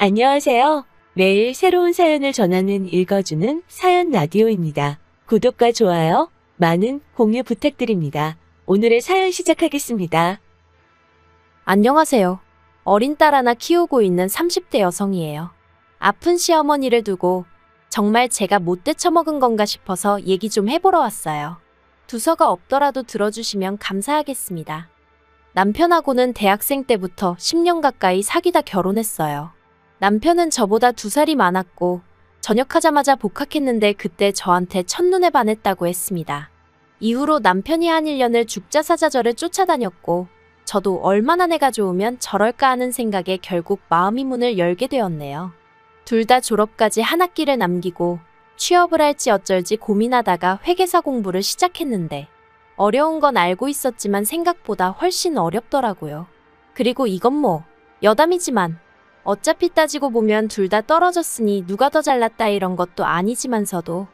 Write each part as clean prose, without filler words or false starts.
안녕하세요. 매일 새로운 사연을 전하는 읽어주는 사연 라디오입니다. 구독과 좋아요, 많은 공유 부탁드립니다. 오늘의 사연 시작하겠습니다. 안녕하세요. 어린 딸 하나 키우고 있는 30대 여성이에요. 아픈 시어머니를 두고 정말 제가 못돼 처먹은 건가 싶어서 얘기 좀 해보러 왔어요. 두서가 없더라도 들어주시면 감사하겠습니다. 남편하고는 대학생 때부터 10년 가까이 사귀다 결혼했어요. 남편은 저보다 2살이 많았고 전역하자마자 복학했는데 그때 저한테 첫눈에 반했다고 했습니다. 이후로 남편이 한 1년을 죽자사자절을 쫓아다녔고 저도 얼마나 내가 좋으면 저럴까 하는 생각에 결국 마음이 문을 열게 되었네요. 둘 다 졸업까지 한 학기를 남기고 취업을 할지 어쩔지 고민하다가 회계사 공부를 시작했는데 어려운 건 알고 있었지만 생각보다 훨씬 어렵더라고요. 그리고 이건 뭐 여담이지만 어차피 따지고 보면 둘 다 떨어졌으니 누가 더 잘났다 이런 것도 아니지만서도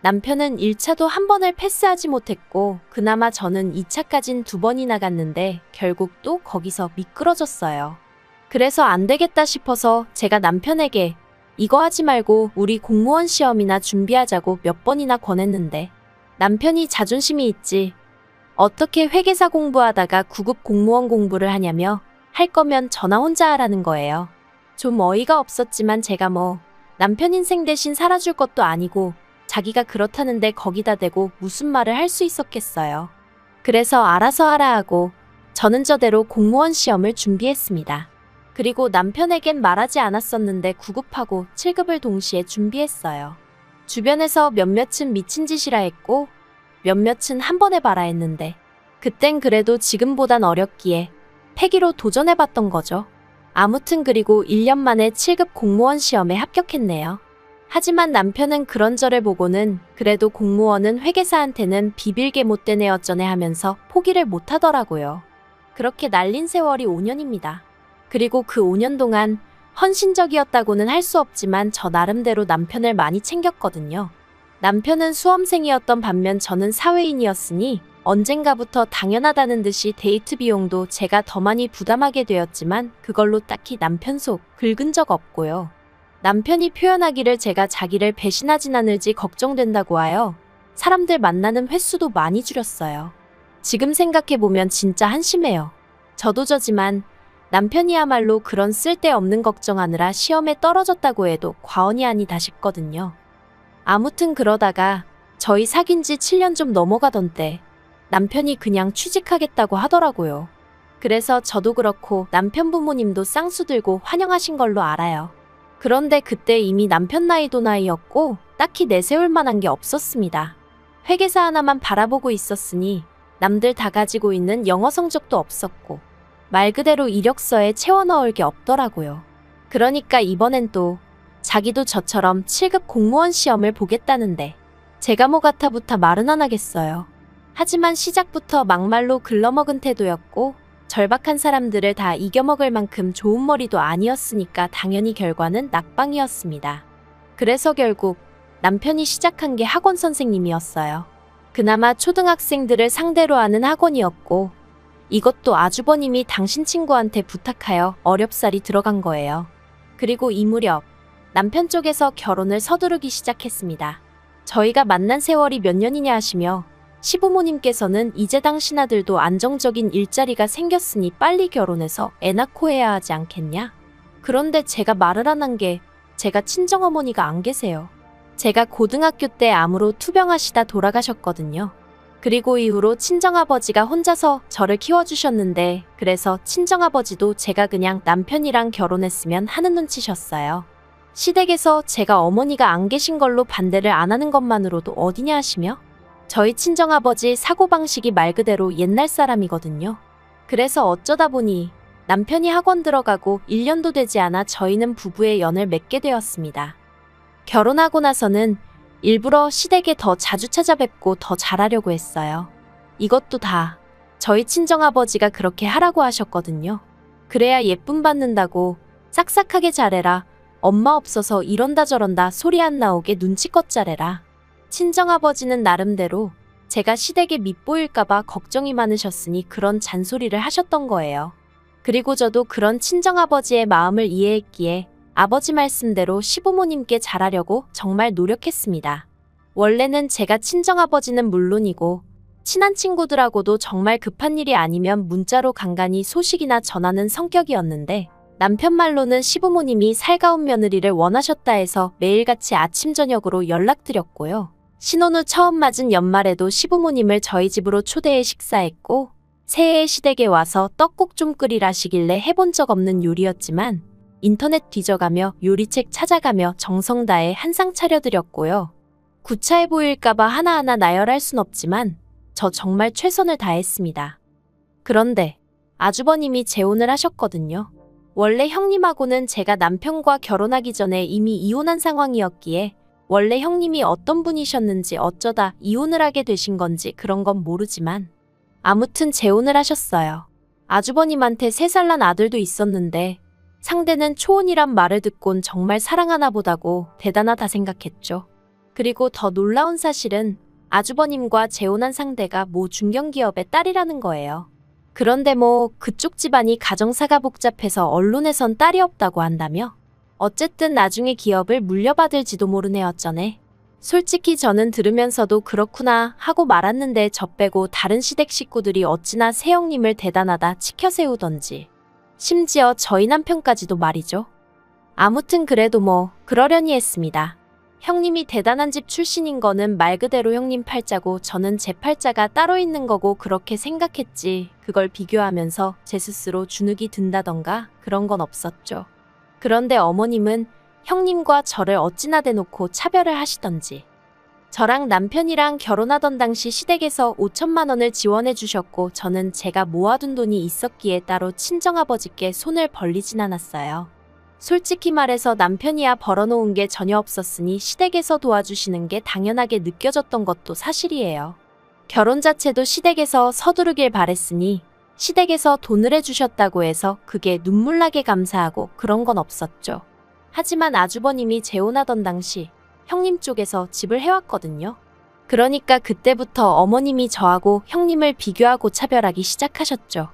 남편은 1차도 한 번을 패스하지 못했고 그나마 저는 2차까진 2번이나 갔는데 결국 또 거기서 미끄러졌어요. 그래서 안 되겠다 싶어서 제가 남편에게 이거 하지 말고 우리 공무원 시험이나 준비하자고 몇 번이나 권했는데 남편이 자존심이 있지. 어떻게 회계사 공부하다가 9급 공무원 공부를 하냐며 할 거면 저나 혼자 하라는 거예요. 좀 어이가 없었지만 제가 뭐 남편 인생 대신 살아줄 것도 아니고 자기가 그렇다는데 거기다 대고 무슨 말을 할 수 있었겠어요. 그래서 알아서 하라 하고 저는 저대로 공무원 시험을 준비했습니다. 그리고 남편에겐 말하지 않았었는데 9급하고 7급을 동시에 준비했어요. 주변에서 몇몇은 미친 짓이라 했고 몇몇은 한 번에 봐라 했는데 그땐 그래도 지금보단 어렵기에 패기로 도전해봤던 거죠. 아무튼 그리고 1년 만에 7급 공무원 시험에 합격했네요. 하지만 남편은 그런 저를 보고는 그래도 공무원은 회계사한테는 비빌게 못되네 어쩌네 하면서 포기를 못하더라고요. 그렇게 날린 세월이 5년입니다. 그리고 그 5년 동안 헌신적이었다고는 할 수 없지만 저 나름대로 남편을 많이 챙겼거든요. 남편은 수험생이었던 반면 저는 사회인이었으니 언젠가부터 당연하다는 듯이 데이트 비용도 제가 더 많이 부담하게 되었지만 그걸로 딱히 남편 속 긁은 적 없고요. 남편이 표현하기를 제가 자기를 배신하진 않을지 걱정된다고 하여 사람들 만나는 횟수도 많이 줄였어요. 지금 생각해보면 진짜 한심해요. 저도 저지만 남편이야말로 그런 쓸데없는 걱정하느라 시험에 떨어졌다고 해도 과언이 아니다 싶거든요. 아무튼 그러다가 저희 사귄 지 7년 좀 넘어가던 때 남편이 그냥 취직하겠다고 하더라고요. 그래서 저도 그렇고 남편 부모님도 쌍수 들고 환영하신 걸로 알아요. 그런데 그때 이미 남편 나이도 나이였고 딱히 내세울 만한 게 없었습니다. 회계사 하나만 바라보고 있었으니 남들 다 가지고 있는 영어 성적도 없었고 말 그대로 이력서에 채워 넣을 게 없더라고요. 그러니까 이번엔 또 자기도 저처럼 7급 공무원 시험을 보겠다는데 제가 뭐 같아부터 말은 안 하겠어요. 하지만 시작부터 막말로 글러먹은 태도였고 절박한 사람들을 다 이겨먹을 만큼 좋은 머리도 아니었으니까 당연히 결과는 낙방이었습니다. 그래서 결국 남편이 시작한 게 학원 선생님이었어요. 그나마 초등학생들을 상대로 하는 학원이었고 이것도 아주버님이 당신 친구한테 부탁하여 어렵사리 들어간 거예요. 그리고 이 무렵 남편 쪽에서 결혼을 서두르기 시작했습니다. 저희가 만난 세월이 몇 년이냐 하시며 시부모님께서는 이제 당신 아들도 안정적인 일자리가 생겼으니 빨리 결혼해서 애 낳고 해야 하지 않겠냐? 그런데 제가 말을 안 한 게 제가 친정어머니가 안 계세요. 제가 고등학교 때 암으로 투병하시다 돌아가셨거든요. 그리고 이후로 친정아버지가 혼자서 저를 키워주셨는데 그래서 친정아버지도 제가 그냥 남편이랑 결혼했으면 하는 눈치셨어요. 시댁에서 제가 어머니가 안 계신 걸로 반대를 안 하는 것만으로도 어디냐 하시며 저희 친정아버지 사고방식이 말 그대로 옛날 사람이거든요. 그래서 어쩌다 보니 남편이 학원 들어가고 1년도 되지 않아 저희는 부부의 연을 맺게 되었습니다. 결혼하고 나서는 일부러 시댁에 더 자주 찾아뵙고 더 잘하려고 했어요. 이것도 다 저희 친정아버지가 그렇게 하라고 하셨거든요. 그래야 예쁨 받는다고 싹싹하게 잘해라. 엄마 없어서 이런다 저런다 소리 안 나오게 눈치껏 잘해라. 친정아버지는 나름대로 제가 시댁에 밉보일까봐 걱정이 많으셨으니 그런 잔소리를 하셨던 거예요. 그리고 저도 그런 친정아버지의 마음을 이해했기에 아버지 말씀대로 시부모님께 잘하려고 정말 노력했습니다. 원래는 제가 친정아버지는 물론이고 친한 친구들하고도 정말 급한 일이 아니면 문자로 간간히 소식이나 전하는 성격이었는데 남편 말로는 시부모님이 살가운 며느리를 원하셨다 해서 매일같이 아침 저녁으로 연락드렸고요. 신혼 후 처음 맞은 연말에도 시부모님을 저희 집으로 초대해 식사했고 새해에 시댁에 와서 떡국 좀 끓이라시길래 해본 적 없는 요리였지만 인터넷 뒤져가며 요리책 찾아가며 정성 다해 한상 차려드렸고요. 구차해 보일까봐 하나하나 나열할 순 없지만 저 정말 최선을 다했습니다. 그런데 아주버님이 재혼을 하셨거든요. 원래 형님하고는 제가 남편과 결혼하기 전에 이미 이혼한 상황이었기에 원래 형님이 어떤 분이셨는지 어쩌다 이혼을 하게 되신 건지 그런 건 모르지만 아무튼 재혼을 하셨어요. 아주버님한테 3살 난 아들도 있었는데 상대는 초혼이란 말을 듣곤 정말 사랑하나 보다고 대단하다 생각했죠. 그리고 더 놀라운 사실은 아주버님과 재혼한 상대가 모 중견기업의 딸이라는 거예요. 그런데 뭐 그쪽 집안이 가정사가 복잡해서 언론에선 딸이 없다고 한다며? 어쨌든 나중에 기업을 물려받을지도 모르네 어쩌네. 솔직히 저는 들으면서도 그렇구나 하고 말았는데 저 빼고 다른 시댁 식구들이 어찌나 새형님을 대단하다 치켜세우던지. 심지어 저희 남편까지도 말이죠. 아무튼 그래도 뭐 그러려니 했습니다. 형님이 대단한 집 출신인 거는 말 그대로 형님 팔자고 저는 제 팔자가 따로 있는 거고 그렇게 생각했지. 그걸 비교하면서 제 스스로 주눅이 든다던가 그런 건 없었죠. 그런데 어머님은 형님과 저를 어찌나 대놓고 차별을 하시던지. 저랑 남편이랑 결혼하던 당시 시댁에서 5천만 원을 지원해 주셨고 저는 제가 모아둔 돈이 있었기에 따로 친정아버지께 손을 벌리진 않았어요. 솔직히 말해서 남편이야 벌어놓은 게 전혀 없었으니 시댁에서 도와주시는 게 당연하게 느껴졌던 것도 사실이에요. 결혼 자체도 시댁에서 서두르길 바랬으니 시댁에서 돈을 해주셨다고 해서 그게 눈물나게 감사하고 그런 건 없었죠. 하지만 아주버님이 재혼하던 당시 형님 쪽에서 집을 해왔거든요. 그러니까 그때부터 어머님이 저하고 형님을 비교하고 차별하기 시작하셨죠.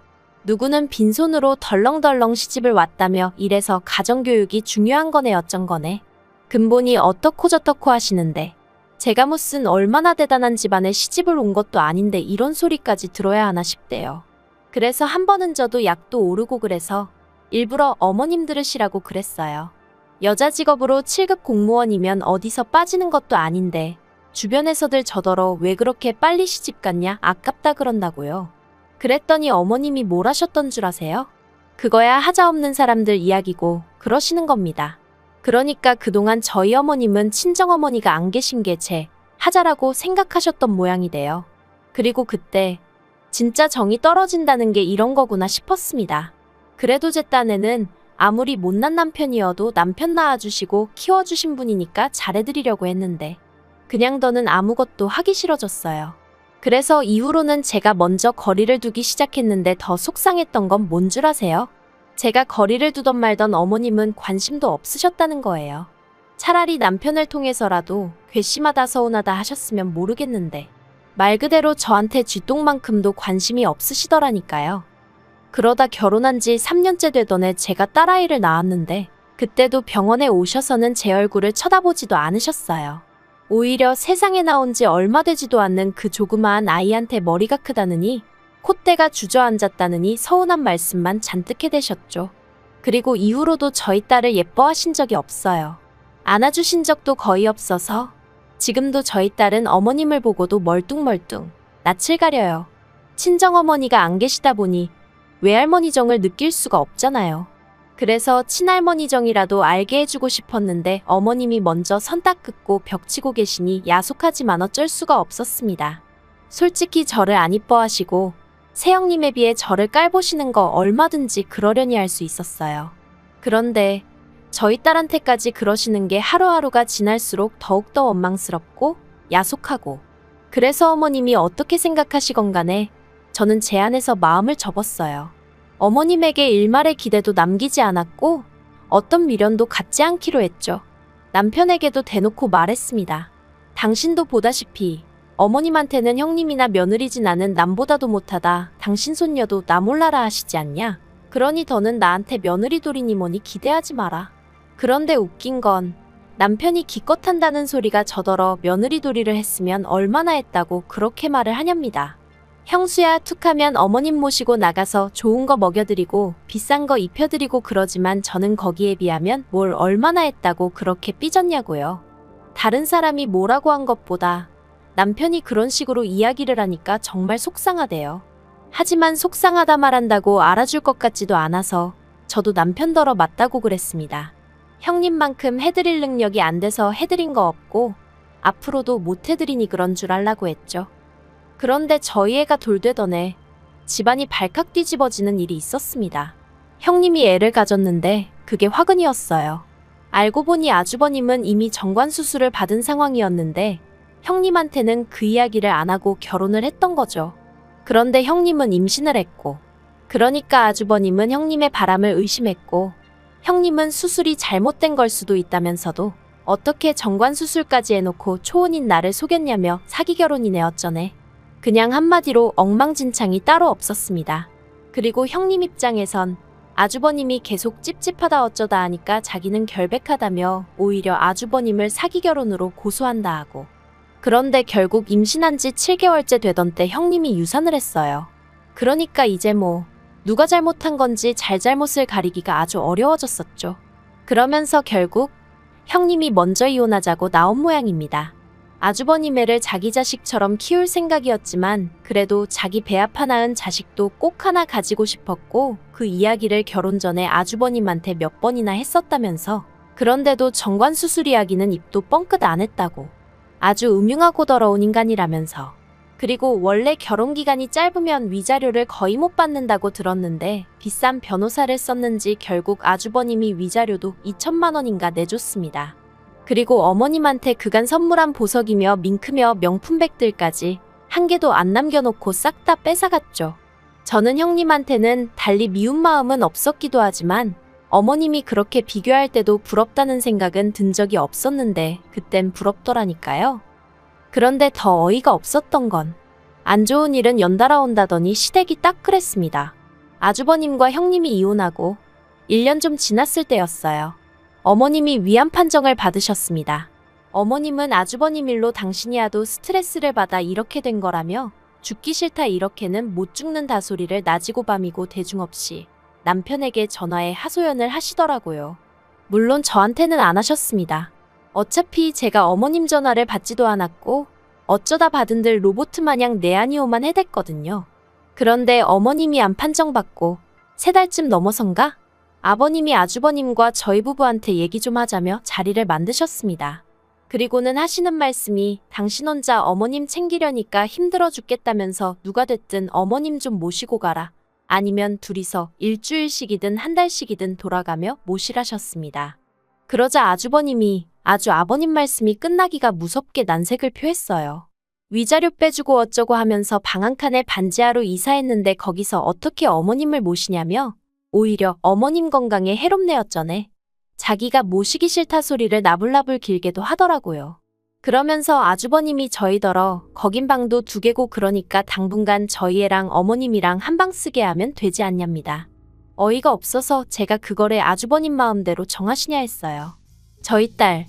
누구는 빈손으로 덜렁덜렁 시집을 왔다며 이래서 가정교육이 중요한 거네 어쩐 거네. 근본이 어떻고 저떻고 하시는데 제가 무슨 얼마나 대단한 집안에 시집을 온 것도 아닌데 이런 소리까지 들어야 하나 싶대요. 그래서 한 번은 저도 약도 오르고 그래서 일부러 어머님 들으시라고 그랬어요. 여자 직업으로 7급 공무원이면 어디서 빠지는 것도 아닌데 주변에서들 저더러 왜 그렇게 빨리 시집 갔냐 아깝다 그런다고요. 그랬더니 어머님이 뭘 하셨던 줄 아세요? 그거야 하자없는 사람들 이야기고 그러시는 겁니다. 그러니까 그동안 저희 어머님은 친정어머니가 안 계신 게 제 하자라고 생각하셨던 모양이 돼요. 그리고 그때 진짜 정이 떨어진다는 게 이런 거구나 싶었습니다. 그래도 제 딴에는 아무리 못난 남편이어도 남편 낳아주시고 키워주신 분이니까 잘해드리려고 했는데 그냥 더는 아무것도 하기 싫어졌어요. 그래서 이후로는 제가 먼저 거리를 두기 시작했는데 더 속상했던 건 뭔 줄 아세요? 제가 거리를 두던 말던 어머님은 관심도 없으셨다는 거예요. 차라리 남편을 통해서라도 괘씸하다 서운하다 하셨으면 모르겠는데 말 그대로 저한테 쥐똥만큼도 관심이 없으시더라니까요. 그러다 결혼한 지 3년째 되던 해 제가 딸아이를 낳았는데 그때도 병원에 오셔서는 제 얼굴을 쳐다보지도 않으셨어요. 오히려 세상에 나온 지 얼마 되지도 않는 그 조그마한 아이한테 머리가 크다느니 콧대가 주저앉았다느니 서운한 말씀만 잔뜩 해대셨죠. 그리고 이후로도 저희 딸을 예뻐하신 적이 없어요. 안아주신 적도 거의 없어서 지금도 저희 딸은 어머님을 보고도 멀뚱멀뚱 낯을 가려요. 친정어머니가 안 계시다 보니 외할머니 정을 느낄 수가 없잖아요. 그래서 친할머니 정이라도 알게 해주고 싶었는데 어머님이 먼저 선 딱 긋고 벽치고 계시니 야속하지만 어쩔 수가 없었습니다. 솔직히 저를 안 이뻐하시고 새형님에 비해 저를 깔보시는 거 얼마든지 그러려니 할 수 있었어요. 그런데 저희 딸한테까지 그러시는 게 하루하루가 지날수록 더욱더 원망스럽고 야속하고 그래서 어머님이 어떻게 생각하시건 간에 저는 제 안에서 마음을 접었어요. 어머님에게 일말의 기대도 남기지 않았고 어떤 미련도 갖지 않기로 했죠. 남편에게도 대놓고 말했습니다. 당신도 보다시피 어머님한테는 형님이나 며느리진 않은 남보다도 못하다. 당신 손녀도 나 몰라라 하시지 않냐? 그러니 더는 나한테 며느리 돌이니 뭐니 기대하지 마라. 그런데 웃긴 건 남편이 기껏 한다는 소리가 저더러 며느리 도리를 했으면 얼마나 했다고 그렇게 말을 하렵니다. 형수야 툭하면 어머님 모시고 나가서 좋은 거 먹여드리고 비싼 거 입혀드리고 그러지만 저는 거기에 비하면 뭘 얼마나 했다고 그렇게 삐졌냐고요. 다른 사람이 뭐라고 한 것보다 남편이 그런 식으로 이야기를 하니까 정말 속상하대요. 하지만 속상하다 말한다고 알아줄 것 같지도 않아서 저도 남편더러 맞다고 그랬습니다. 형님만큼 해드릴 능력이 안 돼서 해드린 거 없고 앞으로도 못 해드리니 그런 줄 알라고 했죠. 그런데 저희 애가 돌되던 해 집안이 발칵 뒤집어지는 일이 있었습니다. 형님이 애를 가졌는데 그게 화근이었어요. 알고 보니 아주버님은 이미 정관 수술을 받은 상황이었는데 형님한테는 그 이야기를 안 하고 결혼을 했던 거죠. 그런데 형님은 임신을 했고 그러니까 아주버님은 형님의 바람을 의심했고 형님은 수술이 잘못된 걸 수도 있다면서도 어떻게 정관 수술까지 해놓고 초혼인 나를 속였냐며 사기 결혼이네 어쩌네. 그냥 한마디로 엉망진창이 따로 없었습니다. 그리고 형님 입장에선 아주버님이 계속 찝찝하다 어쩌다 하니까 자기는 결백하다며 오히려 아주버님을 사기 결혼으로 고소한다 하고 그런데 결국 임신한 지 7개월째 되던 때 형님이 유산을 했어요. 그러니까 이제 뭐 누가 잘못한 건지 잘잘못을 가리기가 아주 어려워졌었죠. 그러면서 결국 형님이 먼저 이혼하자고 나온 모양입니다. 아주버님 애를 자기 자식처럼 키울 생각이었지만 그래도 자기 배 아파 낳은 자식도 꼭 하나 가지고 싶었고 그 이야기를 결혼 전에 아주버님한테 몇 번이나 했었다면서 그런데도 정관 수술 이야기는 입도 뻥끗 안 했다고. 아주 음흉하고 더러운 인간이라면서. 그리고 원래 결혼 기간이 짧으면 위자료를 거의 못 받는다고 들었는데 비싼 변호사를 썼는지 결국 아주버님이 위자료도 2천만 원인가 내줬습니다. 그리고 어머님한테 그간 선물한 보석이며 밍크며 명품백들까지 한 개도 안 남겨놓고 싹 다 뺏어갔죠. 저는 형님한테는 달리 미운 마음은 없었기도 하지만 어머님이 그렇게 비교할 때도 부럽다는 생각은 든 적이 없었는데 그땐 부럽더라니까요. 그런데 더 어이가 없었던 건 안 좋은 일은 연달아 온다더니 시댁이 딱 그랬습니다. 아주버님과 형님이 이혼하고 1년 좀 지났을 때였어요. 어머님이 위암 판정을 받으셨습니다. 어머님은 아주버님 일로 당신이 하도 스트레스를 받아 이렇게 된 거라며 죽기 싫다 이렇게는 못 죽는다 소리를 낮이고 밤이고 대중 없이 남편에게 전화해 하소연을 하시더라고요. 물론 저한테는 안 하셨습니다. 어차피 제가 어머님 전화를 받지도 않았고 어쩌다 받은들 로보트 마냥 내아니오만 해댔거든요. 그런데 어머님이 암 판정받고 3달쯤 넘어선가? 아버님이 아주버님과 저희 부부한테 얘기 좀 하자며 자리를 만드셨습니다. 그리고는 하시는 말씀이 당신 혼자 어머님 챙기려니까 힘들어 죽겠다면서 누가 됐든 어머님 좀 모시고 가라. 아니면 둘이서 일주일씩이든 한 달씩이든 돌아가며 모시라셨습니다. 그러자 아주버님이 아주 아버님 말씀이 끝나기가 무섭게 난색을 표했어요. 위자료 빼주고 어쩌고 하면서 방 한 칸에 반지하로 이사했는데 거기서 어떻게 어머님을 모시냐며 오히려 어머님 건강에 해롭네 어쩌네. 자기가 모시기 싫다 소리를 나불나불 길게도 하더라고요. 그러면서 아주버님이 저희더러 거긴 방도 2개고 그러니까 당분간 저희 애랑 어머님이랑 한 방 쓰게 하면 되지 않냐입니다. 어이가 없어서 제가 그거를 아주버님 마음대로 정하시냐 했어요. 저희 딸,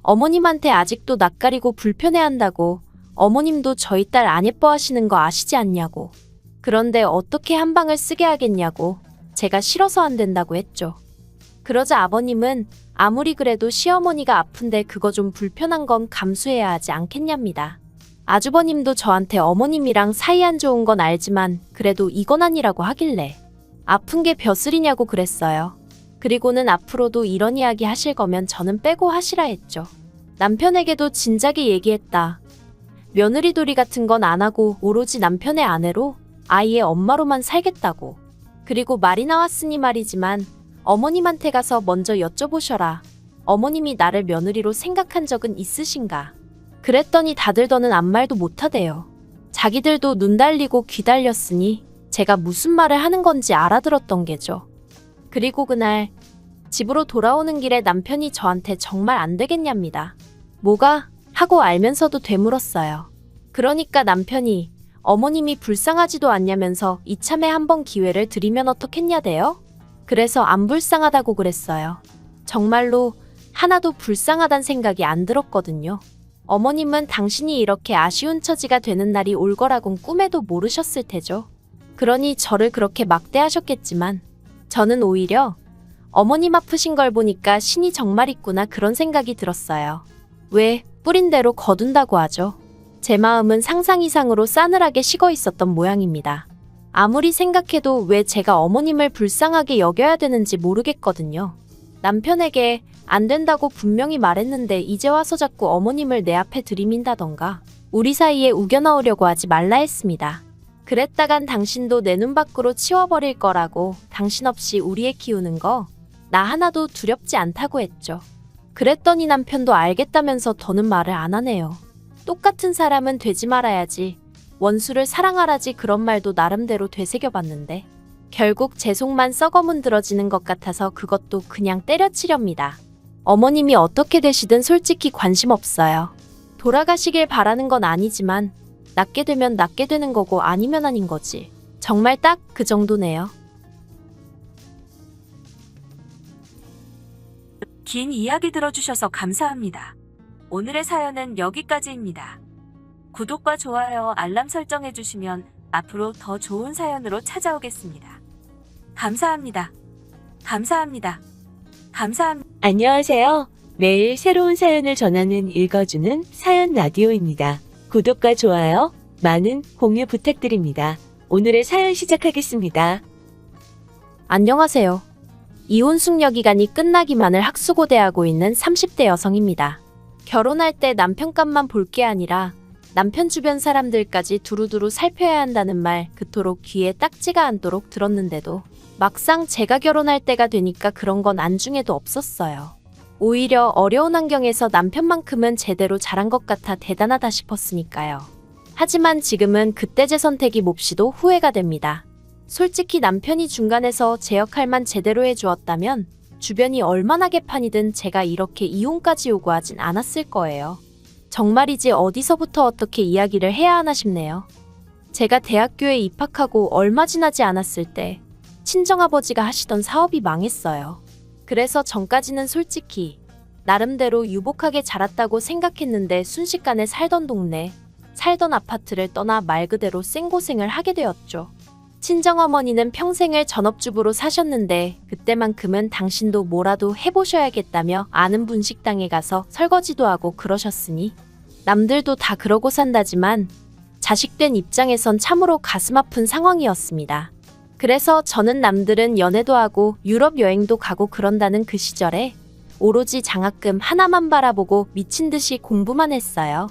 어머님한테 아직도 낯가리고 불편해한다고 어머님도 저희 딸 안 예뻐하시는 거 아시지 않냐고. 그런데 어떻게 한 방을 쓰게 하겠냐고 제가 싫어서 안 된다고 했죠. 그러자 아버님은 아무리 그래도 시어머니가 아픈데 그거 좀 불편한 건 감수해야 하지 않겠냐입니다. 아주버님도 저한테 어머님이랑 사이 안 좋은 건 알지만 그래도 이건 아니라고 하길래 아픈 게 벼슬이냐고 그랬어요. 그리고는 앞으로도 이런 이야기 하실 거면 저는 빼고 하시라 했죠. 남편에게도 진작에 얘기했다. 며느리 도리 같은 건 안 하고 오로지 남편의 아내로 아이의 엄마로만 살겠다고. 그리고 말이 나왔으니 말이지만 어머님한테 가서 먼저 여쭤보셔라. 어머님이 나를 며느리로 생각한 적은 있으신가? 그랬더니 다들 더는 아무 말도 못하대요. 자기들도 눈 달리고 귀 달렸으니 제가 무슨 말을 하는 건지 알아들었던 게죠. 그리고 그날 집으로 돌아오는 길에 남편이 저한테 정말 안 되겠냐입니다. 뭐가? 하고 알면서도 되물었어요. 그러니까 남편이 어머님이 불쌍하지도 않냐면서 이참에 한번 기회를 드리면 어떻겠냐대요? 그래서 안 불쌍하다고 그랬어요. 정말로 하나도 불쌍하단 생각이 안 들었거든요. 어머님은 당신이 이렇게 아쉬운 처지가 되는 날이 올 거라곤 꿈에도 모르셨을 테죠. 그러니 저를 그렇게 막대하셨겠지만 저는 오히려 어머님 아프신 걸 보니까 신이 정말 있구나 그런 생각이 들었어요. 왜 뿌린 대로 거둔다고 하죠. 제 마음은 상상 이상으로 싸늘하게 식어 있었던 모양입니다. 아무리 생각해도 왜 제가 어머님을 불쌍하게 여겨야 되는지 모르겠거든요. 남편에게 안 된다고 분명히 말했는데 이제 와서 자꾸 어머님을 내 앞에 들이민다던가 우리 사이에 우겨넣으려고 하지 말라 했습니다. 그랬다간 당신도 내 눈 밖으로 치워버릴 거라고 당신 없이 우리 애 키우는 거 나 하나도 두렵지 않다고 했죠. 그랬더니 남편도 알겠다면서 더는 말을 안 하네요. 똑같은 사람은 되지 말아야지. 원수를 사랑하라지 그런 말도 나름대로 되새겨봤는데 결국 제 속만 썩어문드러지는 것 같아서 그것도 그냥 때려치렵니다. 어머님이 어떻게 되시든 솔직히 관심 없어요. 돌아가시길 바라는 건 아니지만 낫게 되면 낫게 되는 거고 아니면 아닌 거지. 정말 딱 그 정도네요. 긴 이야기 들어주셔서 감사합니다. 오늘의 사연은 여기까지입니다. 구독과 좋아요, 알람 설정해주시면 앞으로 더 좋은 사연으로 찾아오겠습니다. 감사합니다. 감사합니다. 감사합니다. 안녕하세요. 매일 새로운 사연을 전하는 읽어주는 사연 라디오입니다. 구독과 좋아요, 많은 공유 부탁드립니다. 오늘의 사연 시작하겠습니다. 안녕하세요. 이혼 숙려 기간이 끝나기만을 학수고대하고 있는 30대 여성입니다. 결혼할 때 남편 값만 볼 게 아니라 남편 주변 사람들까지 두루두루 살펴야 한다는 말 그토록 귀에 딱지가 않도록 들었는데도 막상 제가 결혼할 때가 되니까 그런 건 안중에도 없었어요. 오히려 어려운 환경에서 남편만큼은 제대로 잘한 것 같아 대단하다 싶었으니까요. 하지만 지금은 그때 제 선택이 몹시도 후회가 됩니다. 솔직히 남편이 중간에서 제 역할만 제대로 해주었다면 주변이 얼마나 개판이든 제가 이렇게 이혼까지 요구하진 않았을 거예요. 정말이지 어디서부터 어떻게 이야기를 해야 하나 싶네요. 제가 대학교에 입학하고 얼마 지나지 않았을 때 친정아버지가 하시던 사업이 망했어요. 그래서 전까지는 솔직히 나름대로 유복하게 자랐다고 생각했는데 순식간에 살던 동네, 살던 아파트를 떠나 말 그대로 생고생을 하게 되었죠. 친정어머니는 평생을 전업주부로 사셨는데 그때만큼은 당신도 뭐라도 해보셔야겠다며 아는 분식당에 가서 설거지도 하고 그러셨으니 남들도 다 그러고 산다지만 자식된 입장에선 참으로 가슴 아픈 상황이었습니다. 그래서 저는 남들은 연애도 하고 유럽 여행도 가고 그런다는 그 시절에 오로지 장학금 하나만 바라보고 미친 듯이 공부만 했어요.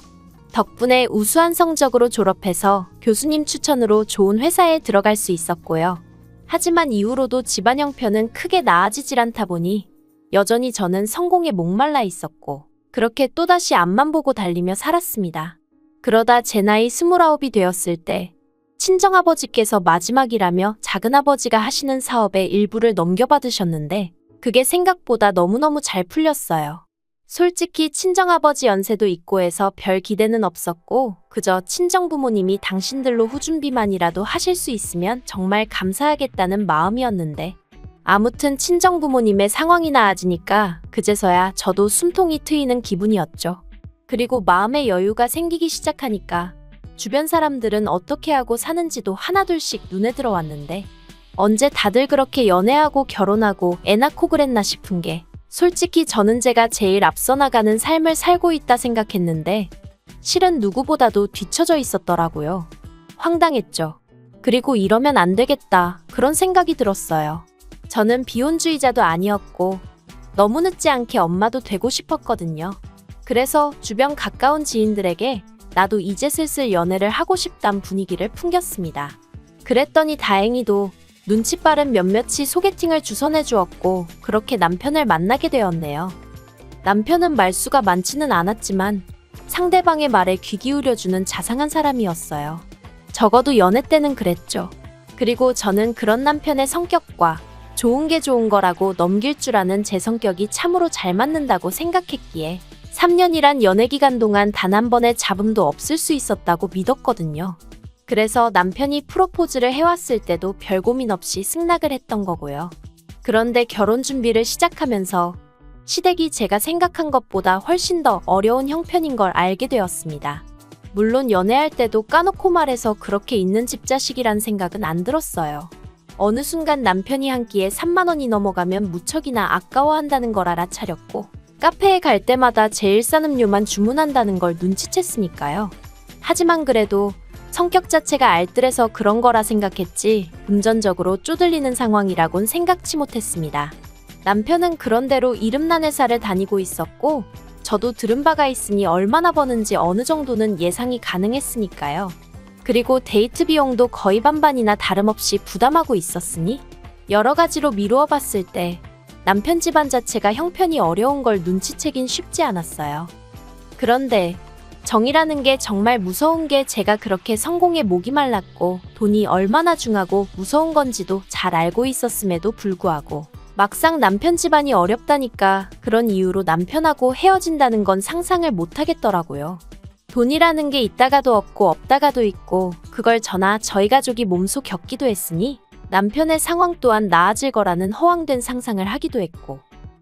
덕분에 우수한 성적으로 졸업해서 교수님 추천으로 좋은 회사에 들어갈 수 있었고요. 하지만 이후로도 집안 형편은 크게 나아지질 않다 보니 여전히 저는 성공에 목말라 있었고 그렇게 또다시 앞만 보고 달리며 살았습니다. 그러다 제 나이 29이 되었을 때 친정아버지께서 마지막이라며 작은아버지가 하시는 사업의 일부를 넘겨받으셨는데 그게 생각보다 너무너무 잘 풀렸어요. 솔직히 친정아버지 연세도 있고 해서 별 기대는 없었고 그저 친정부모님이 당신들로 후준비만이라도 하실 수 있으면 정말 감사하겠다는 마음이었는데 아무튼 친정부모님의 상황이 나아지니까 그제서야 저도 숨통이 트이는 기분이었죠. 그리고 마음의 여유가 생기기 시작하니까 주변 사람들은 어떻게 하고 사는지도 하나둘씩 눈에 들어왔는데 언제 다들 그렇게 연애하고 결혼하고 애 낳고 그랬나 싶은 게 솔직히 저는 제가 제일 앞서 나가는 삶을 살고 있다 생각했는데 실은 누구보다도 뒤처져 있었더라고요. 황당했죠. 그리고 이러면 안 되겠다 그런 생각이 들었어요. 저는 비혼주의자도 아니었고 너무 늦지 않게 엄마도 되고 싶었거든요. 그래서 주변 가까운 지인들에게 나도 이제 슬슬 연애를 하고 싶단 분위기를 풍겼습니다. 그랬더니 다행히도 눈치 빠른 몇몇이 소개팅을 주선해 주었고 그렇게 남편을 만나게 되었네요. 남편은 말수가 많지는 않았지만 상대방의 말에 귀 기울여주는 자상한 사람이었어요. 적어도 연애 때는 그랬죠. 그리고 저는 그런 남편의 성격과 좋은 게 좋은 거라고 넘길 줄 아는 제 성격이 참으로 잘 맞는다고 생각했기에 3년이란 연애 기간 동안 단 한 번의 잡음도 없을 수 있었다고 믿었거든요. 그래서 남편이 프로포즈를 해왔을 때도 별 고민 없이 승낙을 했던 거고요. 그런데 결혼 준비를 시작하면서 시댁이 제가 생각한 것보다 훨씬 더 어려운 형편인 걸 알게 되었습니다. 물론 연애할 때도 까놓고 말해서 그렇게 있는 집자식이란 생각은 안 들었어요. 어느 순간 남편이 한 끼에 3만 원이 넘어가면 무척이나 아까워한다는 걸 알아차렸고 카페에 갈 때마다 제일 싼 음료만 주문한다는 걸 눈치챘으니까요. 하지만 그래도 성격 자체가 알뜰해서 그런 거라 생각했지 금전적으로 쪼들리는 상황이라곤 생각치 못했습니다. 남편은 그런대로 이름난 회사를 다니고 있었고 저도 들은 바가 있으니 얼마나 버는지 어느 정도는 예상이 가능했으니까요. 그리고 데이트 비용도 거의 반반이나 다름없이 부담하고 있었으니 여러 가지로 미루어 봤을 때 남편 집안 자체가 형편이 어려운 걸 눈치채긴 쉽지 않았어요. 그런데 정이라는 게 정말 무서운 게 제가 그렇게 성공에 목이 말랐고 돈이 얼마나 중하고 무서운 건지도 잘 알고 있었음에도 불구하고 막상 남편 집안이 어렵다니까 그런 이유로 남편하고 헤어진다는 건 상상을 못 하겠더라고요. 돈이라는 게 있다가도 없고 없다가도 있고 그걸 저나 저희 가족이 몸소 겪기도 했으니 남편의 상황 또한 나아질 거라는 허황된 상상을 하기도 했고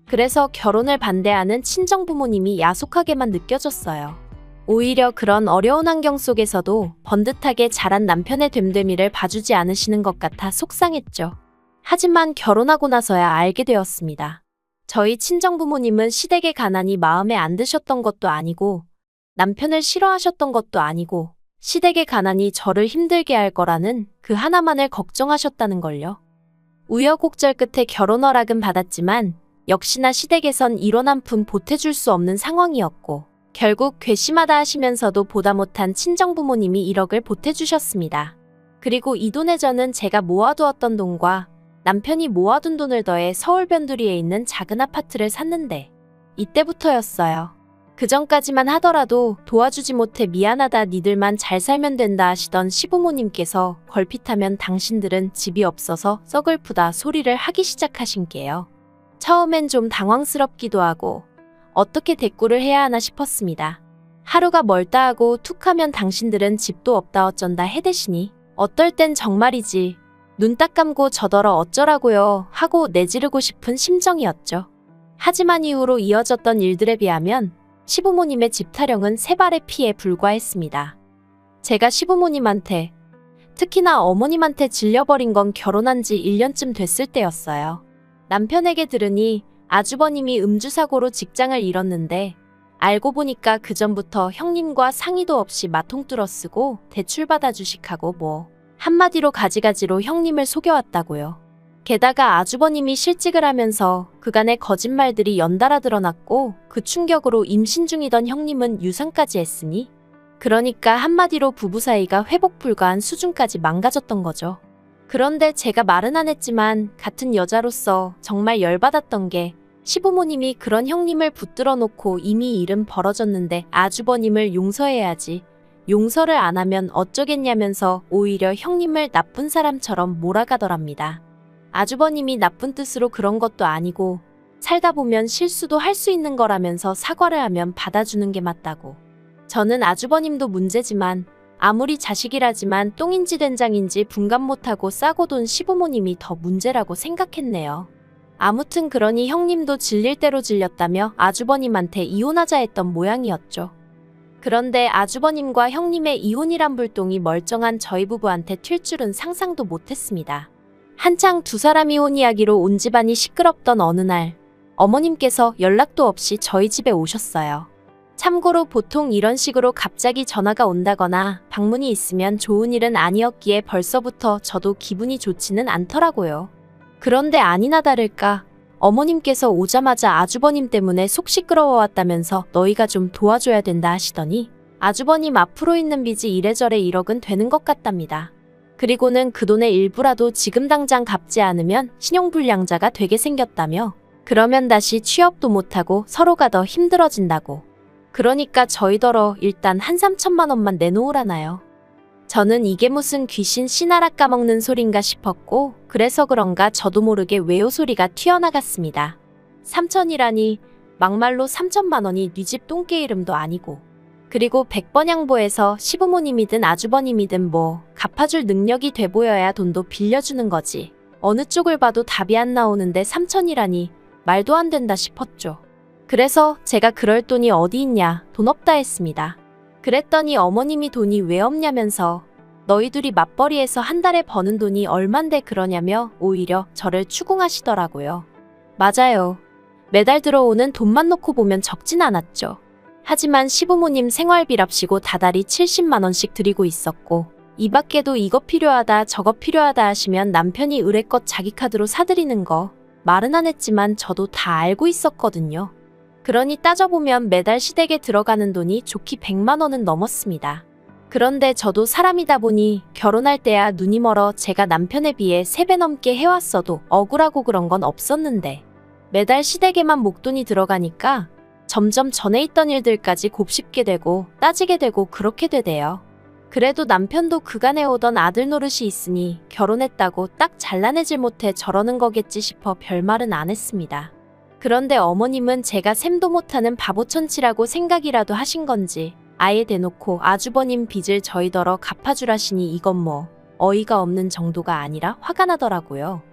그래서 결혼을 반대하는 친정 부모님이 야속하게만 느껴졌어요. 오히려 그런 어려운 환경 속에서도 번듯하게 자란 남편의 됨됨이를 봐주지 않으시는 것 같아 속상했죠. 하지만 결혼하고 나서야 알게 되었습니다. 저희 친정부모님은 시댁의 가난이 마음에 안 드셨던 것도 아니고 남편을 싫어하셨던 것도 아니고 시댁의 가난이 저를 힘들게 할 거라는 그 하나만을 걱정하셨다는 걸요. 우여곡절 끝에 결혼 허락은 받았지만 역시나 시댁에선 이런 한 푼 보태줄 수 없는 상황이었고 결국 괘씸하다 하시면서도 보다 못한 친정부모님이 1억을 보태주셨습니다. 그리고 이 돈에 저는 제가 모아두었던 돈과 남편이 모아둔 돈을 더해 서울 변두리에 있는 작은 아파트를 샀는데 이때부터였어요. 그 전까지만 하더라도 도와주지 못해 미안하다 니들만 잘 살면 된다 하시던 시부모님께서 걸핏하면 당신들은 집이 없어서 썩을프다 소리를 하기 시작하신 게요. 처음엔 좀 당황스럽기도 하고 어떻게 대꾸를 해야 하나 싶었습니다. 하루가 멀다 하고 툭하면 당신들은 집도 없다 어쩐다 해대시니 어떨 땐 정말이지 눈 딱 감고 저더러 어쩌라고요 하고 내지르고 싶은 심정이었죠. 하지만 이후로 이어졌던 일들에 비하면 시부모님의 집 타령은 세 발의 피에 불과했습니다. 제가 시부모님한테 특히나 어머님한테 질려버린 건 결혼한 지 1년쯤 됐을 때였어요. 남편에게 들으니 아주버님이 음주사고로 직장을 잃었는데 알고 보니까 그전부터 형님과 상의도 없이 마통 뚫어 쓰고 대출받아 주식하고 뭐 한마디로 가지가지로 형님을 속여왔다고요. 게다가 아주버님이 실직을 하면서 그간의 거짓말들이 연달아 드러났고 그 충격으로 임신 중이던 형님은 유산까지 했으니 그러니까 한마디로 부부 사이가 회복 불가한 수준까지 망가졌던 거죠. 그런데 제가 말은 안 했지만 같은 여자로서 정말 열받았던 게 시부모님이 그런 형님을 붙들어 놓고 이미 일은 벌어졌는데 아주버님을 용서해야지 용서를 안 하면 어쩌겠냐면서 오히려 형님을 나쁜 사람처럼 몰아가더랍니다. 아주버님이 나쁜 뜻으로 그런 것도 아니고 살다 보면 실수도 할 수 있는 거라면서 사과를 하면 받아주는 게 맞다고. 저는 아주버님도 문제지만 아무리 자식이라지만 똥인지 된장인지 분간 못하고 싸고 돈 시부모님이 더 문제라고 생각했네요. 아무튼 그러니 형님도 질릴 대로 질렸다며 아주버님한테 이혼하자 했던 모양이었죠. 그런데 아주버님과 형님의 이혼이란 불똥이 멀쩡한 저희 부부한테 튈 줄은 상상도 못했습니다. 한창 두 사람 이혼 이야기로 온 집안이 시끄럽던 어느 날 어머님께서 연락도 없이 저희 집에 오셨어요. 참고로 보통 이런 식으로 갑자기 전화가 온다거나 방문이 있으면 좋은 일은 아니었기에 벌써부터 저도 기분이 좋지는 않더라고요. 그런데 아니나 다를까 어머님께서 오자마자 아주버님 때문에 속 시끄러워왔다면서 너희가 좀 도와줘야 된다 하시더니 아주버님 앞으로 있는 빚이 이래저래 1억은 되는 것 같답니다. 그리고는 그 돈의 일부라도 지금 당장 갚지 않으면 신용불량자가 되게 생겼다며 그러면 다시 취업도 못하고 서로가 더 힘들어진다고. 그러니까 저희더러 일단 한 3천만 원만 내놓으라나요. 저는 이게 무슨 귀신 씨나라 까먹는 소린가 싶었고 그래서 그런가 저도 모르게 외요 소리가 튀어나갔습니다. 3천이라니 막말로 3천만 원이 네 집 똥개 이름도 아니고 그리고 100번 양보해서 시부모님이든 아주버님이든 뭐 갚아줄 능력이 돼 보여야 돈도 빌려주는 거지. 어느 쪽을 봐도 답이 안 나오는데 3천이라니 말도 안 된다 싶었죠. 그래서 제가 그럴 돈이 어디 있냐, 돈 없다 했습니다. 그랬더니 어머님이 돈이 왜 없냐면서 너희들이 맞벌이해서 한 달에 버는 돈이 얼만데 그러냐며 오히려 저를 추궁하시더라고요. 맞아요. 매달 들어오는 돈만 놓고 보면 적진 않았죠. 하지만 시부모님 생활비랍시고 다달이 70만 원씩 드리고 있었고 이 밖에도 이거 필요하다 저거 필요하다 하시면 남편이 의뢰껏 자기 카드로 사드리는 거 말은 안 했지만 저도 다 알고 있었거든요. 그러니 따져보면 매달 시댁에 들어가는 돈이 좋기 100만 원은 넘었습니다. 그런데 저도 사람이다 보니 결혼할 때야 눈이 멀어 제가 남편에 비해 3배 넘게 해왔어도 억울하고 그런 건 없었는데 매달 시댁에만 목돈이 들어가니까 점점 전에 있던 일들까지 곱씹게 되고 따지게 되고 그렇게 되대요. 그래도 남편도 그간에 오던 아들 노릇이 있으니 결혼했다고 딱 잘라내질 못해 저러는 거겠지 싶어 별말은 안 했습니다. 그런데 어머님은 제가 셈도 못하는 바보천치라고 생각이라도 하신 건지 아예 대놓고 아주버님 빚을 저희더러 갚아주라시니 이건 뭐 어이가 없는 정도가 아니라 화가 나더라고요.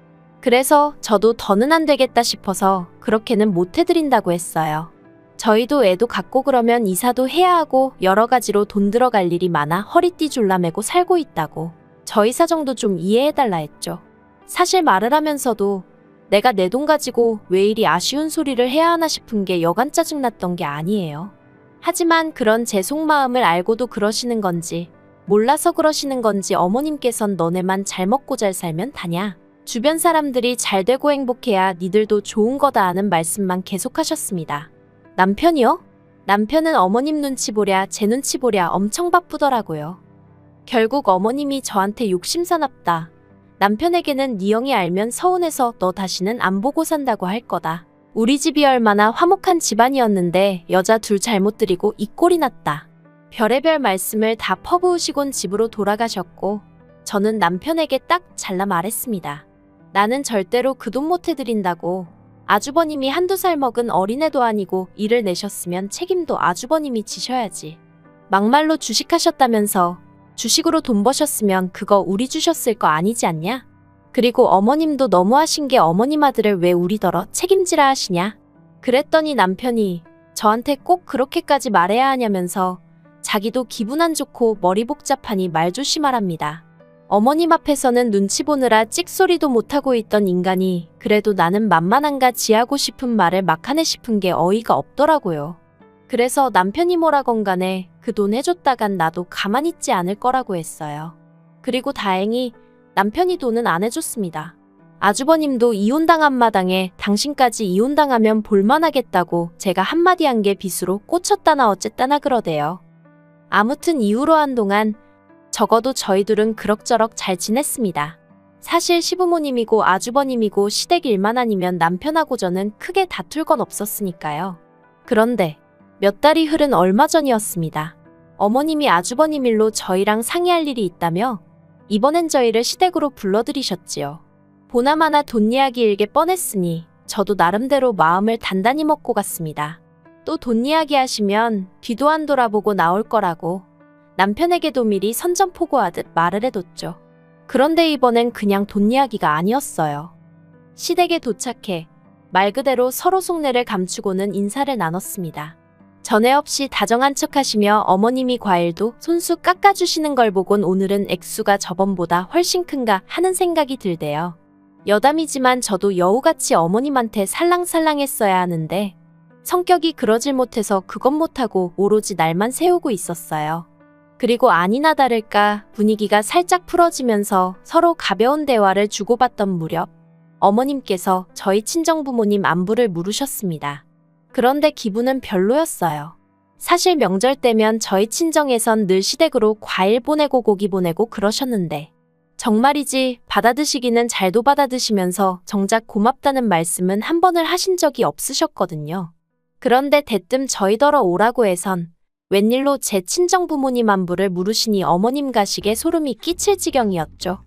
그래서 저도 더는 안 되겠다 싶어서 그렇게는 못 해드린다고 했어요. 저희도 애도 갖고 그러면 이사도 해야 하고 여러 가지로 돈 들어갈 일이 많아 허리띠 졸라매고 살고 있다고 저희 사정도 좀 이해해달라 했죠. 사실 말을 하면서도 내가 내 돈 가지고 왜 이리 아쉬운 소리를 해야 하나 싶은 게 여간 짜증났던 게 아니에요. 하지만 그런 제 속마음을 알고도 그러시는 건지 몰라서 그러시는 건지 어머님께선 너네만 잘 먹고 잘 살면 다냐. 주변 사람들이 잘 되고 행복해야 니들도 좋은 거다 하는 말씀만 계속하셨습니다. 남편이요? 남편은 어머님 눈치 보랴 제 눈치 보랴 엄청 바쁘더라고요. 결국 어머님이 저한테 욕심사납다. 남편에게는 니 형이 알면 서운해서 너 다시는 안 보고 산다고 할 거다. 우리 집이 얼마나 화목한 집안이었는데 여자 둘 잘못 들이고 이 꼴이 났다. 별의별 말씀을 다 퍼부으시곤 집으로 돌아가셨고 저는 남편에게 딱 잘라 말했습니다. 나는 절대로 그 돈 못 해드린다고. 아주버님이 한두 살 먹은 어린애도 아니고 일을 내셨으면 책임도 아주버님이 지셔야지. 막말로 주식하셨다면서 주식으로 돈 버셨으면 그거 우리 주셨을 거 아니지 않냐? 그리고 어머님도 너무하신 게 어머님 아들을 왜 우리더러 책임지라 하시냐? 그랬더니 남편이 저한테 꼭 그렇게까지 말해야 하냐면서 자기도 기분 안 좋고 머리 복잡하니 말 조심하랍니다. 어머님 앞에서는 눈치 보느라 찍소리도 못하고 있던 인간이 그래도 나는 만만한가 지하고 싶은 말을 막 하네 싶은 게 어이가 없더라고요. 그래서 남편이 뭐라건 간에 그 돈 해줬다간 나도 가만히 있지 않을 거라고 했어요. 그리고 다행히 남편이 돈은 안 해줬습니다. 아주버님도 이혼당한 마당에 당신까지 이혼당하면 볼만하겠다고 제가 한마디 한 게 빚으로 꽂혔다나 어쨌다나 그러대요. 아무튼 이후로 한동안 적어도 저희 둘은 그럭저럭 잘 지냈습니다. 사실 시부모님이고 아주버님이고 시댁 일만 아니면 남편하고 저는 크게 다툴 건 없었으니까요. 그런데 몇 달이 흐른 얼마 전이었습니다. 어머님이 아주버님 일로 저희랑 상의할 일이 있다며 이번엔 저희를 시댁으로 불러들이셨지요. 보나마나 돈 이야기 일게 뻔했으니 저도 나름대로 마음을 단단히 먹고 갔습니다. 또 돈 이야기 하시면 뒤도 안 돌아보고 나올 거라고 남편에게도 미리 선전포고하듯 말을 해뒀죠. 그런데 이번엔 그냥 돈 이야기가 아니었어요. 시댁에 도착해 말 그대로 서로 속내를 감추고는 인사를 나눴습니다. 전에 없이 다정한 척하시며 어머님이 과일도 손수 깎아주시는 걸 보곤 오늘은 액수가 저번보다 훨씬 큰가 하는 생각이 들대요. 여담이지만 저도 여우같이 어머님한테 살랑살랑했어야 하는데 성격이 그러질 못해서 그것 못하고 오로지 날만 세우고 있었어요. 그리고 아니나 다를까 분위기가 살짝 풀어지면서 서로 가벼운 대화를 주고받던 무렵 어머님께서 저희 친정부모님 안부를 물으셨습니다. 그런데 기분은 별로였어요. 사실 명절 때면 저희 친정에선 늘 시댁으로 과일 보내고 고기 보내고 그러셨는데 정말이지 받아드시기는 잘도 받아드시면서 정작 고맙다는 말씀은 한 번을 하신 적이 없으셨거든요. 그런데 대뜸 저희더러 오라고 해선 웬일로 제 친정부모님 안부를 물으시니 어머님 가식에 소름이 끼칠 지경이었죠.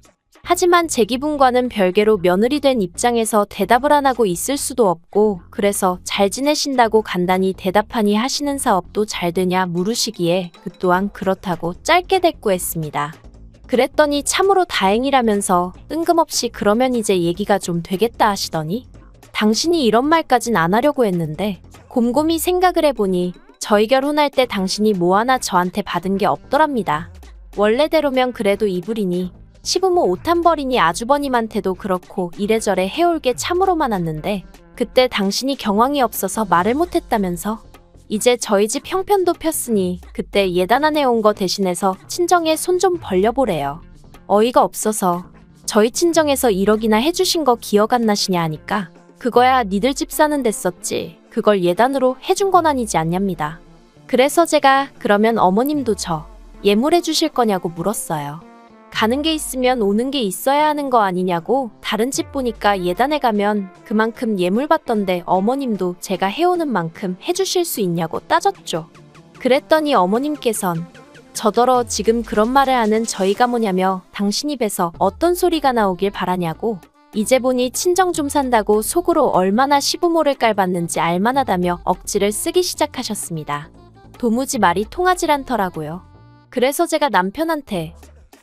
하지만 제 기분과는 별개로 며느리 된 입장에서 대답을 안 하고 있을 수도 없고 그래서 잘 지내신다고 간단히 대답하니 하시는 사업도 잘 되냐 물으시기에 그 또한 그렇다고 짧게 대꾸했습니다. 그랬더니 참으로 다행이라면서 뜬금없이 그러면 이제 얘기가 좀 되겠다 하시더니 당신이 이런 말까진 안 하려고 했는데 곰곰이 생각을 해보니 저희 결혼할 때 당신이 뭐 하나 저한테 받은 게 없더랍니다. 원래대로면 그래도 이불이니 시부모 옷 한 벌이니 아주버님한테도 그렇고 이래저래 해올 게 참으로 많았는데 그때 당신이 경황이 없어서 말을 못했다면서. 이제 저희 집 형편도 폈으니 그때 예단안에 온 거 대신해서 친정에 손 좀 벌려보래요. 어이가 없어서 저희 친정에서 1억이나 해주신 거 기억 안 나시냐 하니까 그거야 니들 집 사는 데 썼지 그걸 예단으로 해준 건 아니지 않냐입니다. 그래서 제가 그러면 어머님도 저 예물해 주실 거냐고 물었어요. 가는 게 있으면 오는 게 있어야 하는 거 아니냐고. 다른 집 보니까 예단에 가면 그만큼 예물 받던데 어머님도 제가 해오는 만큼 해주실 수 있냐고 따졌죠. 그랬더니 어머님께선 저더러 지금 그런 말을 하는 저희가 뭐냐며 당신 입에서 어떤 소리가 나오길 바라냐고. 이제 보니 친정 좀 산다고 속으로 얼마나 시부모를 깔봤는지 알만하다며 억지를 쓰기 시작하셨습니다. 도무지 말이 통하질 않더라고요. 그래서 제가 남편한테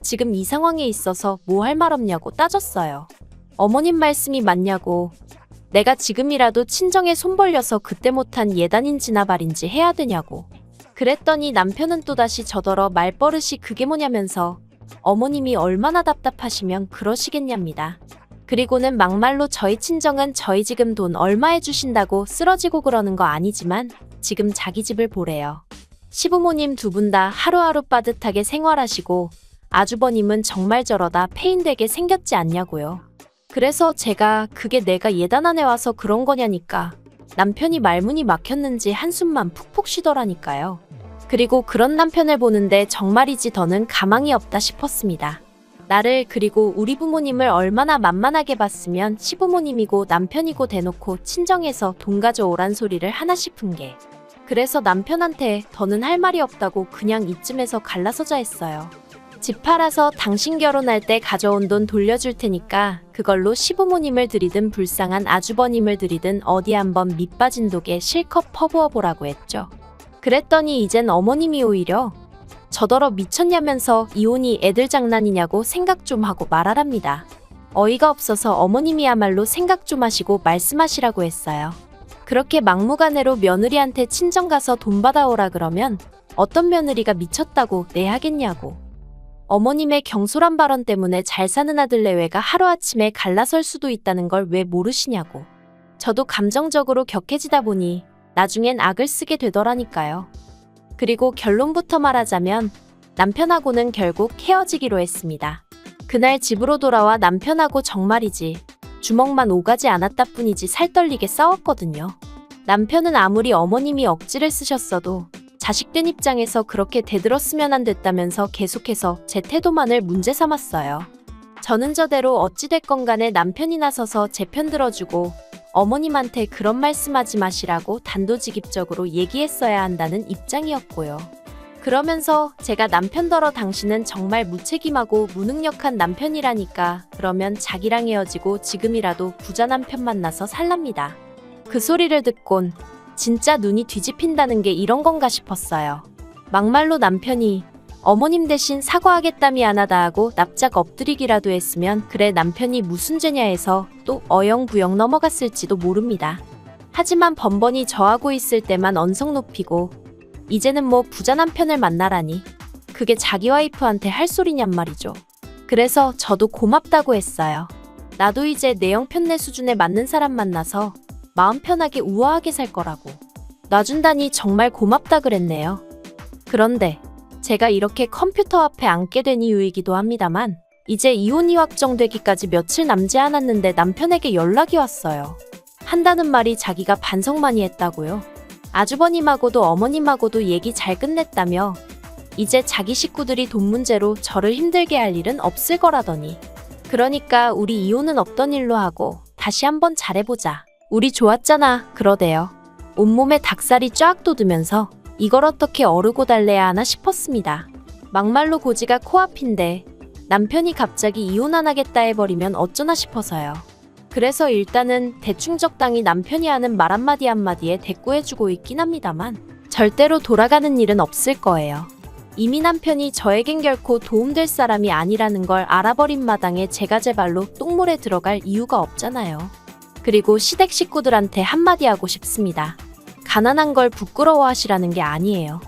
지금 이 상황에 있어서 뭐 할 말 없냐고 따졌어요. 어머님 말씀이 맞냐고. 내가 지금이라도 친정에 손 벌려서 그때 못한 예단인지나 말인지 해야 되냐고. 그랬더니 남편은 또다시 저더러 말버릇이 그게 뭐냐면서 어머님이 얼마나 답답하시면 그러시겠냐입니다. 그리고는 막말로 저희 친정은 저희 지금 돈 얼마 해주신다고 쓰러지고 그러는 거 아니지만 지금 자기 집을 보래요. 시부모님 두 분 다 하루하루 빠듯하게 생활하시고 아주버님은 정말 저러다 폐인되게 생겼지 않냐고요. 그래서 제가 그게 내가 예단안에 와서 그런 거냐니까 남편이 말문이 막혔는지 한숨만 푹푹 쉬더라니까요. 그리고 그런 남편을 보는데 정말이지 더는 가망이 없다 싶었습니다. 나를 그리고 우리 부모님을 얼마나 만만하게 봤으면 시부모님이고 남편이고 대놓고 친정에서 돈 가져오란 소리를 하나 싶은 게. 그래서 남편한테 더는 할 말이 없다고 그냥 이쯤에서 갈라서자 했어요. 집 팔아서 당신 결혼할 때 가져온 돈 돌려줄 테니까 그걸로 시부모님을 들이든 불쌍한 아주버님을 들이든 어디 한번 밑빠진 독에 실컷 퍼부어보라고 했죠. 그랬더니 이젠 어머님이 오히려 저더러 미쳤냐면서 이혼이 애들 장난이냐고 생각 좀 하고 말하랍니다. 어이가 없어서 어머님이야말로 생각 좀 하시고 말씀하시라고 했어요. 그렇게 막무가내로 며느리한테 친정 가서 돈 받아오라 그러면 어떤 며느리가 미쳤다고 내 하겠냐고. 어머님의 경솔한 발언 때문에 잘 사는 아들 내외가 하루아침에 갈라설 수도 있다는 걸 왜 모르시냐고. 저도 감정적으로 격해지다 보니 나중엔 악을 쓰게 되더라니까요. 그리고 결론부터 말하자면 남편하고는 결국 헤어지기로 했습니다. 그날 집으로 돌아와 남편하고 정말이지 주먹만 오가지 않았다 뿐이지 살떨리게 싸웠거든요. 남편은 아무리 어머님이 억지를 쓰셨어도 자식된 입장에서 그렇게 대들었으면 안 됐다면서 계속해서 제 태도만을 문제 삼았어요. 저는 저대로 어찌됐건 간에 남편이 나서서 제 편 들어주고 어머님한테 그런 말씀하지 마시라고 단도직입적으로 얘기했어야 한다는 입장이었고요. 그러면서 제가 남편더러 당신은 정말 무책임하고 무능력한 남편이라니까 그러면 자기랑 헤어지고 지금이라도 부자 남편 만나서 살랍니다. 그 소리를 듣곤 진짜 눈이 뒤집힌다는 게 이런 건가 싶었어요. 막말로 남편이 어머님 대신 사과하겠다미 안 하다 하고 납작 엎드리기라도 했으면 그래 남편이 무슨 죄냐 해서 또 어영부영 넘어갔을지도 모릅니다. 하지만 번번이 저하고 있을 때만 언성 높이고 이제는 뭐 부자 남편을 만나라니 그게 자기 와이프한테 할 소리냔 말이죠. 그래서 저도 고맙다고 했어요. 나도 이제 내 형편내 수준에 맞는 사람 만나서 마음 편하게 우아하게 살 거라고. 놔준다니 정말 고맙다 그랬네요. 그런데 제가 이렇게 컴퓨터 앞에 앉게 된 이유이기도 합니다만 이제 이혼이 확정되기까지 며칠 남지 않았는데 남편에게 연락이 왔어요. 한다는 말이 자기가 반성 많이 했다고요. 아주버님하고도 어머님하고도 얘기 잘 끝냈다며 이제 자기 식구들이 돈 문제로 저를 힘들게 할 일은 없을 거라더니 그러니까 우리 이혼은 없던 일로 하고 다시 한번 잘해보자. 우리 좋았잖아 그러대요. 온몸에 닭살이 쫙 돋으면서 이걸 어떻게 어르고 달래야 하나 싶었습니다. 막말로 고지가 코앞인데 남편이 갑자기 이혼 안 하겠다 해버리면 어쩌나 싶어서요. 그래서 일단은 대충 적당히 남편이 하는 말 한마디 한마디에 대꾸해주고 있긴 합니다만 절대로 돌아가는 일은 없을 거예요. 이미 남편이 저에겐 결코 도움될 사람이 아니라는 걸 알아버린 마당에 제가 제 발로 똥물에 들어갈 이유가 없잖아요. 그리고 시댁 식구들한테 한마디 하고 싶습니다. 가난한 걸 부끄러워하시라는 게 아니에요.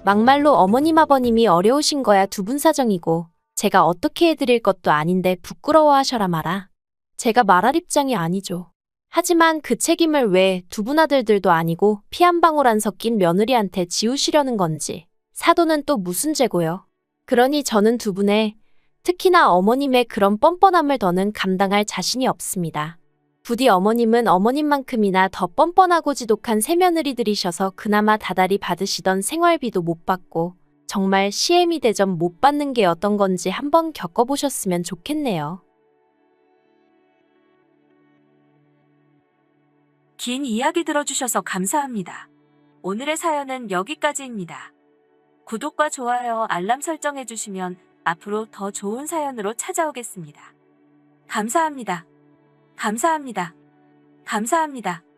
막말로 어머님 아버님이 어려우신 거야 두 분 사정이고 제가 어떻게 해드릴 것도 아닌데 부끄러워하셔라 마라. 제가 말할 입장이 아니죠. 하지만 그 책임을 왜 두 분 아들들도 아니고 피 한 방울 안 섞인 며느리한테 지우시려는 건지 사도는 또 무슨 죄고요. 그러니 저는 두 분의 특히나 어머님의 그런 뻔뻔함을 더는 감당할 자신이 없습니다. 부디 어머님은 어머님만큼이나 더 뻔뻔하고 지독한 새며느리들이셔서 그나마 다달이 받으시던 생활비도 못 받고 정말 시애미 대접 못 받는 게 어떤 건지 한번 겪어보셨으면 좋겠네요. 긴 이야기 들어주셔서 감사합니다. 오늘의 사연은 여기까지입니다. 구독과 좋아요, 알람 설정해주시면 앞으로 더 좋은 사연으로 찾아오겠습니다. 감사합니다. 감사합니다. 감사합니다.